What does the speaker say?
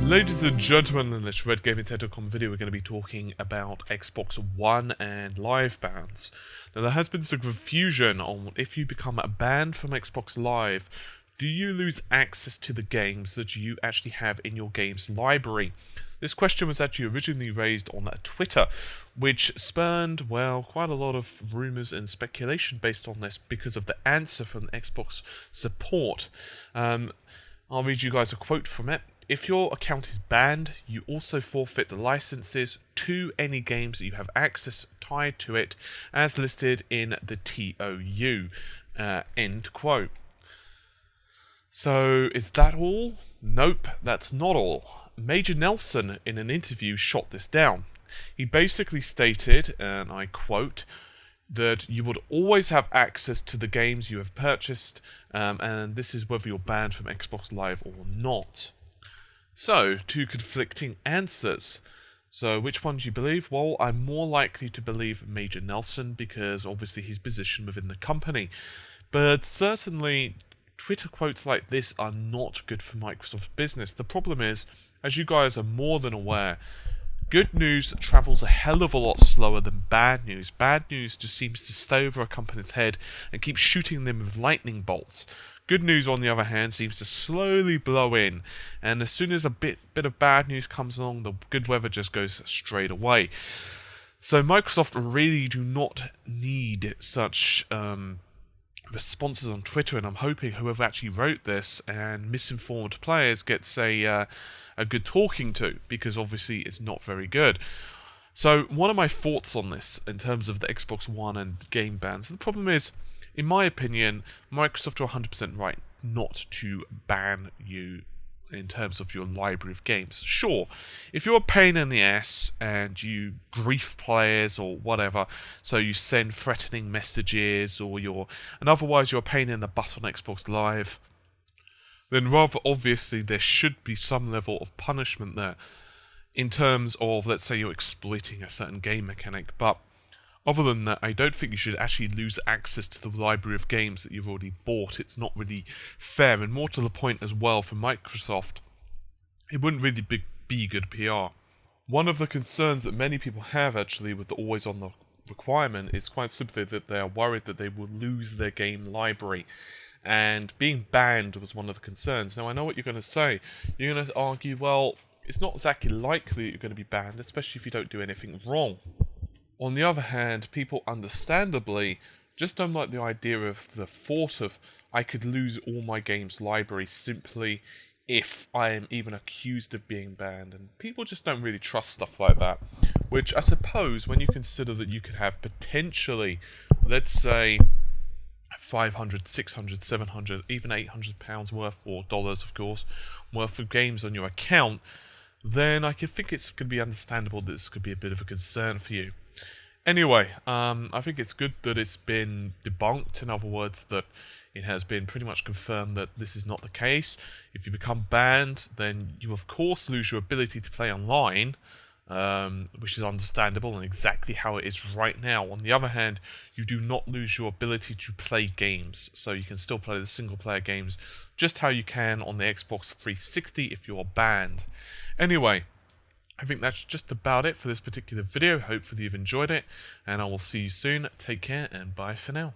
Ladies and gentlemen, in this RedGamingTech.com video we're going to be talking about Xbox One and Live bans. Now there has been some confusion on if you become banned from Xbox Live, do you lose access to the games that you actually have in your games library? This question was actually originally raised on Twitter, which spurned, well, quite a lot of rumours and speculation based on this because of the answer from Xbox support. I'll read you guys a quote from it. If your account is banned, you also forfeit the licenses to any games that you have access tied to it as listed in the TOU. End quote. So, is that all? Nope, that's not all. Major Nelson, in an interview, shot this down. He basically stated, and I quote, that you would always have access to the games you have purchased, and this is whether you're banned from Xbox Live or not. So, two conflicting answers. So, which one do you believe? Well, I'm more likely to believe Major Nelson because obviously his position within the company. But certainly, Twitter quotes like this are not good for Microsoft business. The problem is, as you guys are more than aware, good news travels a hell of a lot slower than bad news. Bad news just seems to stay over a company's head and keep shooting them with lightning bolts. Good news, on the other hand, seems to slowly blow in, and as soon as a bit of bad news comes along, the good weather just goes straight away. So Microsoft really do not need such responses on Twitter, and I'm hoping whoever actually wrote this and misinformed players gets a good talking to, because obviously it's not very good. So one of my thoughts on this in terms of the Xbox One and game bans, the problem is, in my opinion, Microsoft are 100% right not to ban you in terms of your library of games. Sure, if you're a pain in the ass and you grief players or whatever, so you send threatening messages and otherwise you're a pain in the butt on Xbox Live, then rather obviously there should be some level of punishment there in terms of, let's say, you're exploiting a certain game mechanic. But other than that, I don't think you should actually lose access to the library of games that you've already bought. It's not really fair, and more to the point as well, for Microsoft, it wouldn't really be good PR. One of the concerns that many people have actually with the always-on requirement is quite simply that they are worried that they will lose their game library. And being banned was one of the concerns. Now, I know what you're going to say. You're going to argue, well, it's not exactly likely that you're going to be banned, especially if you don't do anything wrong. On the other hand, people understandably just don't like the idea of the thought of I could lose all my games library simply if I am even accused of being banned. And people just don't really trust stuff like that. Which I suppose, when you consider that you could have potentially, let's say, 500, 600, 700, even £800 worth, or dollars of course, worth of games on your account, then I can think it's going to be understandable that this could be a bit of a concern for you. Anyway, I think it's good that it's been debunked. In other words, that it has been pretty much confirmed that this is not the case. If you become banned, then you of course lose your ability to play online, which is understandable and exactly how it is right now. On the other hand, you do not lose your ability to play games, so you can still play the single-player games just how you can on the Xbox 360 if you're banned. Anyway, I think that's just about it for this particular video. Hopefully you've enjoyed it, and I will see you soon. Take care, and bye for now.